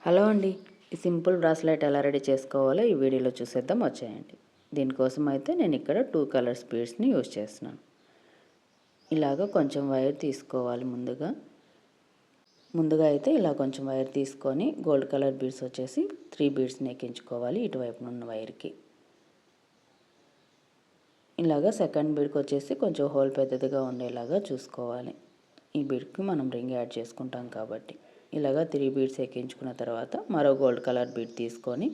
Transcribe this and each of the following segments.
Hello అండి, ఈ simple bracelet ఎలా రెడీ చేసుకోవాలో ఈ వీడియోలో చూసేద్దాం, వచ్చేయండి. దీనికోసం అయితే నేను ఇక్కడ 2 కలర్స్ బీడ్స్ని యూజ్ చేస్తున్నాను. ఇలాగ కొంచెం వైర్ తీసుకోవాలి. ముందుగా అయితే ఇలా కొంచెం వైర్ తీసుకొని గోల్డ్ కలర్ బీడ్స్ వచ్చేసి 3 బీడ్స్ని ఎక్కించుకోవాలి ఇటువైపున ఉన్న వైర్కి. ఇలాగ సెకండ్ బీడ్కి వచ్చేసి కొంచెం హోల్ పెద్దదిగా ఉండేలాగా చూసుకోవాలి. ఈ బీడ్కి మనం రింగ్ యాడ్ చేసుకుంటాం కాబట్టి. ఇలాగా 3 బీడ్స్ ఎక్కించుకున్న తర్వాత మరో గోల్డ్ కలర్ బీడ్ తీసుకొని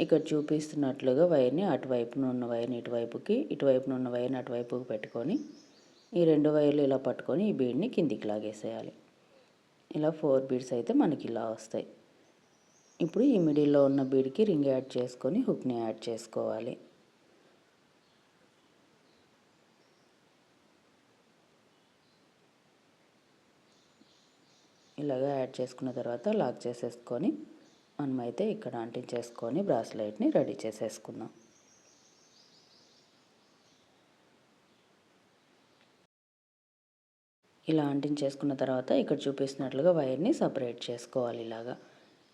ఇక్కడ చూపిస్తున్నట్లుగా వైర్ని అటువైపున ఉన్న వైర్ని ఇటువైపుకి, ఇటువైపున ఉన్న వైర్ని అటువైపుకి పెట్టుకొని ఈ 2 వైర్లు ఇలా పట్టుకొని ఈ బీడ్ని కిందికి లాగేసేయాలి. ఇలా 4 బీడ్స్ అయితే మనకి ఇలా వస్తాయి. ఇప్పుడు ఈ మిడిల్లో ఉన్న బీడ్కి రింగ్ యాడ్ చేసుకొని హుక్ని యాడ్ చేసుకోవాలి. ఇలాగా యాడ్ చేసుకున్న తర్వాత లాక్ చేసేసుకొని మనమైతే ఇక్కడ అంటించేసుకొని బ్రాస్లెట్ని రెడీ చేసేసుకుందాం. ఇలా అంటించేసుకున్న తర్వాత ఇక్కడ చూపిస్తున్నట్లుగా వైర్ని సపరేట్ చేసుకోవాలి. ఇలాగా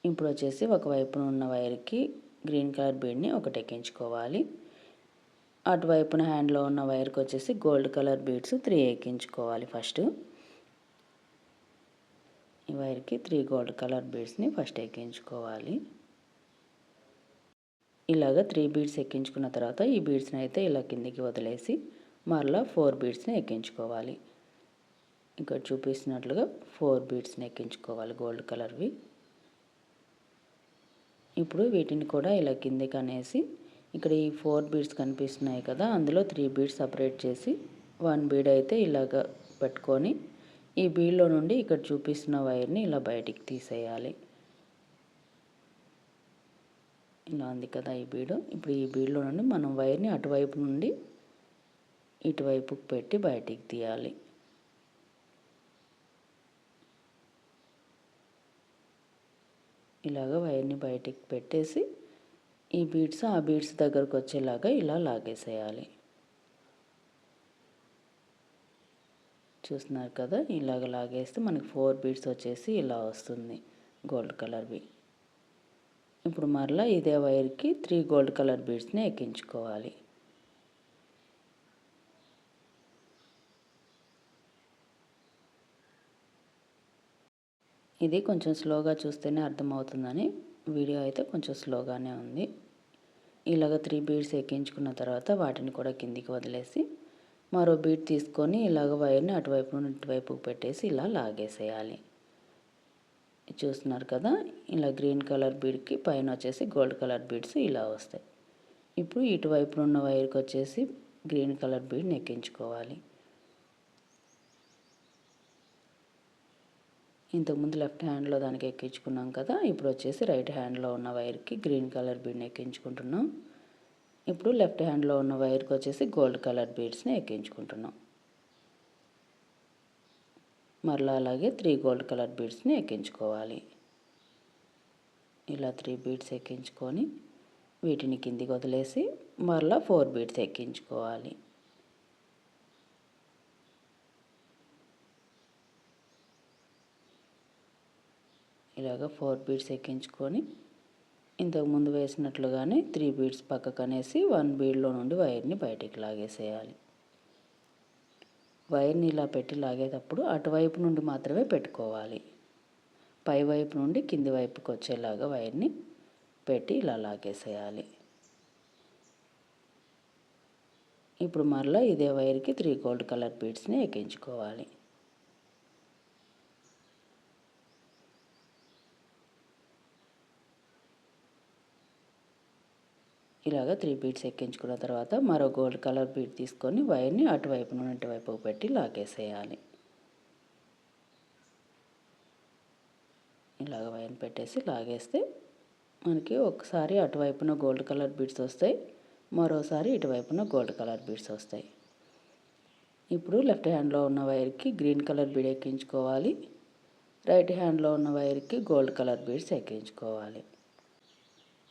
ఇప్పుడు వచ్చేసి ఒకవైపున ఉన్న వైర్కి గ్రీన్ కలర్ బీడ్ని ఒకటి ఎక్కించుకోవాలి. అటువైపున హ్యాండ్లో ఉన్న వైర్కి వచ్చేసి గోల్డ్ కలర్ బీడ్స్ 3 ఎక్కించుకోవాలి. ఫస్ట్ ఈ వైర్కి 3 గోల్డ్ కలర్ బీడ్స్ని ఫస్ట్ ఎక్కించుకోవాలి. ఇలాగ 3 బీడ్స్ ఎక్కించుకున్న తర్వాత ఈ బీడ్స్ని అయితే ఇలా కిందికి వదిలేసి మరలా 4 బీడ్స్ని ఎక్కించుకోవాలి. ఇక్కడ చూపిస్తున్నట్లుగా 4 బీడ్స్ని ఎక్కించుకోవాలి గోల్డ్ కలర్వి. ఇప్పుడు వీటిని కూడా ఇలా కిందికి అనేసి ఇక్కడ ఈ 4 బీడ్స్ కనిపిస్తున్నాయి కదా, అందులో 3 బీడ్స్ సపరేట్ చేసి 1 బీడ్ అయితే ఇలాగ పెట్టుకొని ఈ బీడ్లో నుండి ఇక్కడ చూపిస్తున్న వైర్ని ఇలా బయటికి తీసేయాలి. ఇలా ఉంది కదా ఈ బీడు. ఇప్పుడు ఈ బీడ్లో నుండి మనం వైర్ని అటువైపు నుండి ఇటువైపుకి పెట్టి బయటికి తీయాలి. ఇలాగ వైర్ని బయటికి పెట్టేసి ఈ బీడ్స్ ఆ బీడ్స్ దగ్గరకు వచ్చేలాగా ఇలా లాగేసేయాలి. చూస్తున్నారు కదా, ఇలాగ లాగేస్తే మనకి 4 బీడ్స్ వచ్చేసి ఇలా వస్తుంది గోల్డ్ కలర్వి. ఇప్పుడు మరలా ఇదే వైర్కి 3 గోల్డ్ కలర్ బీడ్స్ని ఎక్కించుకోవాలి. ఇది కొంచెం స్లోగా చూస్తేనే అర్థమవుతుందని వీడియో అయితే కొంచెం స్లోగానే ఉంది. ఇలాగ 3 బీడ్స్ ఎక్కించుకున్న తర్వాత వాటిని కూడా కిందికి వదిలేసి మరో బీడ్ తీసుకొని ఇలాగ వైర్ని అటువైపు నుండి ఇటువైపుకి పెట్టేసి ఇలా లాగేసేయాలి. చూస్తున్నారు కదా, ఇలా గ్రీన్ కలర్ బీడ్కి పైన వచ్చేసి గోల్డ్ కలర్ బీడ్స్ ఇలా వస్తాయి. ఇప్పుడు ఇటువైపు ఉన్న వైర్కి వచ్చేసి గ్రీన్ కలర్ బీడ్ని ఎక్కించుకోవాలి. ఇంతకుముందు లెఫ్ట్ హ్యాండ్లో దానికి ఎక్కించుకున్నాం కదా, ఇప్పుడు వచ్చేసి రైట్ హ్యాండ్లో ఉన్న వైర్కి గ్రీన్ కలర్ బీడ్ని ఎక్కించుకుంటున్నాం. ఇప్పుడు లెఫ్ట్ హ్యాండ్లో ఉన్న వైర్కి వచ్చేసి గోల్డ్ కలర్ బీడ్స్ని ఎక్కించుకుంటున్నాం. మరలా అలాగే 3 గోల్డ్ కలర్ బీడ్స్ని ఎక్కించుకోవాలి. ఇలా 3 బీడ్స్ ఎక్కించుకొని వీటిని కిందికి వదిలేసి మరలా 4 బీడ్స్ ఎక్కించుకోవాలి. ఇలాగ 4 బీడ్స్ ఎక్కించుకొని ఇంతకుముందు వేసినట్లుగానే 3 బీడ్స్ పక్కకు అనేసి 1 బీడ్లో నుండి వైర్ని బయటికి లాగేసేయాలి. వైర్ని ఇలా పెట్టి లాగేటప్పుడు అటువైపు నుండి మాత్రమే పెట్టుకోవాలి. పై వైపు నుండి కింది వైపుకి వచ్చేలాగా వైర్ని పెట్టి ఇలా లాగేసేయాలి. ఇప్పుడు మరలా ఇదే వైర్కి 3 గోల్డ్ కలర్ బీడ్స్ని ఎక్కించుకోవాలి. ఇలాగ 3 బీడ్స్ ఎక్కించుకున్న తర్వాత మరో గోల్డ్ కలర్ బీడ్ తీసుకొని వైర్ని అటువైపు నుండి ఇటువైపుకి పెట్టి లాగేసేయాలి. ఇలాగ వైర్ని పెట్టేసి లాగేస్తే మనకి ఒకసారి అటువైపున గోల్డ్ కలర్ బీడ్స్ వస్తాయి, మరోసారి ఇటువైపున గోల్డ్ కలర్ బీడ్స్ వస్తాయి. ఇప్పుడు లెఫ్ట్ హ్యాండ్లో ఉన్న వైర్కి గ్రీన్ కలర్ బీడ్ ఎక్కించుకోవాలి. రైట్ హ్యాండ్లో ఉన్న వైర్కి గోల్డ్ కలర్ బీడ్స్ ఎక్కించుకోవాలి.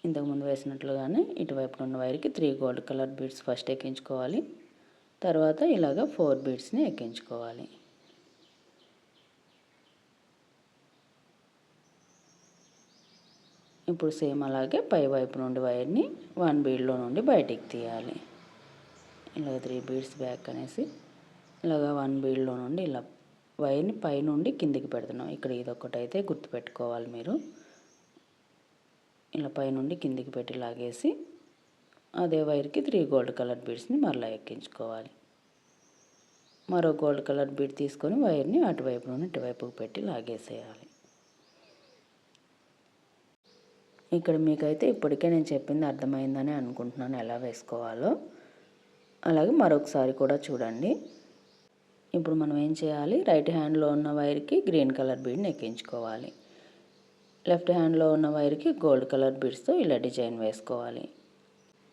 ఇంతకుముందు వేసినట్లుగానే ఇటువైపు ఉన్న వైర్కి 3 గోల్డ్ కలర్ బీడ్స్ ఫస్ట్ ఎక్కించుకోవాలి. తర్వాత ఇలాగ 4 బీడ్స్ని ఎక్కించుకోవాలి. ఇప్పుడు సేమ్ అలాగే పై వైపు నుండి వైర్ని 1 బీడ్లో నుండి బయటికి తీయాలి. ఇలా 3 బీడ్స్ బ్యాక్ అనేసి ఇలాగా 1 బీడ్లో నుండి ఇలా వైర్ని పై నుండి కిందికి పెడుతున్నాం. ఇక్కడ ఇదొకటైతే గుర్తుపెట్టుకోవాలి మీరు. ఇలా పై నుండి కిందికి పెట్టి లాగేసి అదే వైర్కి 3 గోల్డ్ కలర్ బీడ్స్ని మరలా ఎక్కించుకోవాలి. మరో గోల్డ్ కలర్ బీడ్ తీసుకొని వైర్ని అటువైపు నుండి ఇటువైపుకి పెట్టి లాగేసేయాలి. ఇక్కడ మీకైతే ఇప్పటికే నేను చెప్పింది అర్థమైందని అనుకుంటున్నాను ఎలా వేసుకోవాలో. అలాగే మరొకసారి కూడా చూడండి. ఇప్పుడు మనం ఏం చేయాలి, రైట్ హ్యాండ్లో ఉన్న వైర్కి గ్రీన్ కలర్ బీడ్ని ఎక్కించుకోవాలి. లెఫ్ట్ హ్యాండ్లో ఉన్న వైర్కి గోల్డ్ కలర్ బీడ్స్తో ఇలా డిజైన్ వేసుకోవాలి.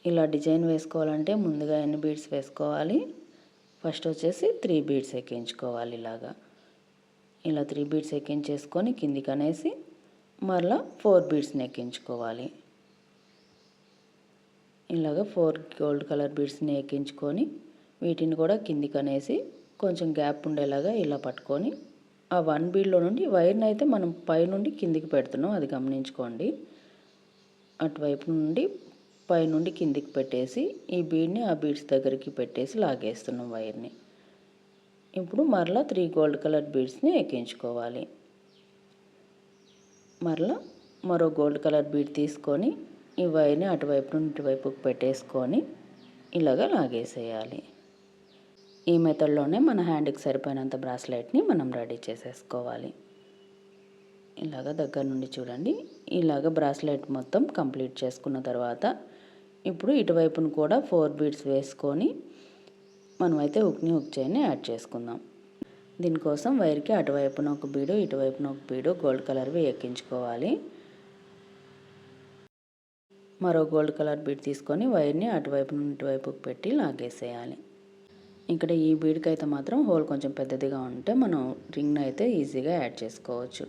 ఇలా డిజైన్ వేసుకోవాలంటే ముందుగా ఎన్ని బీడ్స్ వేసుకోవాలి, ఫస్ట్ వచ్చేసి 3 బీడ్స్ ఎక్కించుకోవాలి. ఇలా 3 బీడ్స్ ఎక్కించేసుకొని కిందికి అనేసి మరలా 4 బీడ్స్ని ఎక్కించుకోవాలి. ఇలాగ 4 గోల్డ్ కలర్ బీడ్స్ని ఎక్కించుకొని వీటిని కూడా కిందికి అనేసి కొంచెం గ్యాప్ ఉండేలాగా ఇలా పట్టుకొని ఆ 1 బీడ్లో నుండి వైర్ని అయితే మనం పై నుండి కిందికి పెడుతున్నాం, అది గమనించుకోండి. అటువైపు నుండి పై నుండి కిందికి పెట్టేసి ఈ బీడ్ని ఆ బీడ్స్ దగ్గరికి పెట్టేసి లాగేస్తున్నాం వైర్ని. ఇప్పుడు మరలా 3 గోల్డ్ కలర్ బీడ్స్ని ఎక్కించుకోవాలి. మరలా మరో గోల్డ్ కలర్ బీడ్ తీసుకొని ఈ వైర్ని అటువైపు నుండి ఇటువైపుకి పెట్టేసుకొని ఇలాగ లాగేసేయాలి. ఈ మెథడ్లోనే మన హ్యాండ్కి సరిపోయినంత బ్రాస్లెట్ని మనం రెడీ చేసేసుకోవాలి. ఇలాగ దగ్గర నుండి చూడండి. ఇలాగ బ్రాస్లెట్ మొత్తం కంప్లీట్ చేసుకున్న తర్వాత ఇప్పుడు ఇటువైపును కూడా 4 బీడ్స్ వేసుకొని మనమైతే హుక్ చైన్ని యాడ్ చేసుకుందాం. దీనికోసం వైర్కి అటువైపున ఒక బీడు ఇటువైపున ఒక బీడు గోల్డ్ కలర్వి ఎక్కించుకోవాలి. మరో గోల్డ్ కలర్ బీడ్ తీసుకొని వైర్ని అటువైపు నుండి ఇటువైపుకి పెట్టి లాగేసేయాలి. ఇక్కడ ఈ బీడ్కి అయితే మాత్రం హోల్ కొంచెం పెద్దదిగా ఉంటే మనం రింగ్ని అయితే ఈజీగా యాడ్ చేసుకోవచ్చు.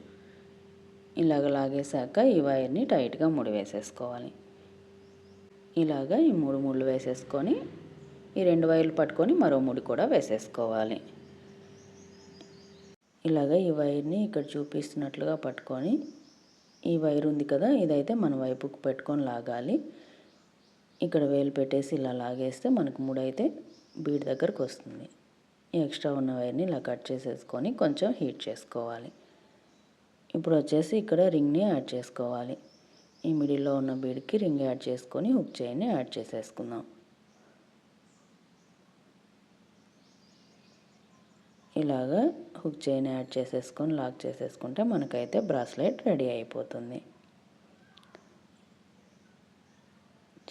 ఇలాగ లాగేశాక ఈ వైర్ని టైట్గా ముడి వేసేసుకోవాలి. ఇలాగ ఈ 3 ముళ్ళు వేసేసుకొని ఈ 2 వైర్లు పట్టుకొని మరో ముడి కూడా వేసేసుకోవాలి. ఇలాగ ఈ వైర్ని ఇక్కడ చూపిస్తున్నట్లుగా పట్టుకొని ఈ వైర్ ఉంది కదా, ఇదైతే మన వైపుకు పెట్టుకొని లాగాలి. ఇక్కడ వేలు పెట్టేసి ఇలా లాగేస్తే మనకు ముడైతే బీడ్ దగ్గరకు వస్తుంది. ఈ ఎక్స్ట్రా ఉన్న వైర్ని ఇలా కట్ చేసేసుకొని కొంచెం హీట్ చేసుకోవాలి. ఇప్పుడు వచ్చేసి ఇక్కడ రింగ్ని యాడ్ చేసుకోవాలి. ఈ మిడిల్లో ఉన్న బీడ్కి రింగ్ యాడ్ చేసుకొని హుక్ చైన్ని యాడ్ చేసేసుకుందాం. ఇలాగా హుక్ చైన్ యాడ్ చేసేసుకొని లాక్ చేసేసుకుంటే మనకైతే బ్రాస్లెట్ రెడీ అయిపోతుంది.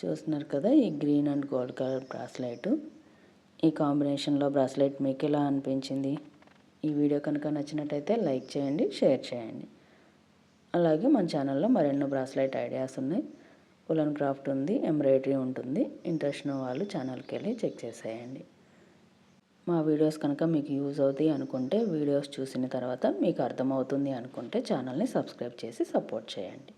చూస్తున్నారు కదా ఈ green and gold colour bracelet. ఈ కాంబినేషన్లో బ్రాస్లెట్ మీకు ఎలా అనిపించింది? ఈ వీడియో కనుక నచ్చినట్టయితే లైక్ చేయండి, షేర్ చేయండి. అలాగే మన ఛానల్లో మరెన్నో బ్రాస్లెట్ ఐడియాస్ ఉన్నాయి. ఉలన్ క్రాఫ్ట్ ఉంది, ఎంబ్రాయిడరీ ఉంటుంది. ఇంట్రెస్ట్ ఉన్న వాళ్ళు ఛానల్కి వెళ్ళి చెక్ చేసేయండి. మా వీడియోస్ కనుక మీకు యూజ్ అవుతాయి అనుకుంటే, వీడియోస్ చూసిన తర్వాత మీకు అర్థమవుతుంది అనుకుంటే ఛానల్ని సబ్స్క్రైబ్ చేసి సపోర్ట్ చేయండి.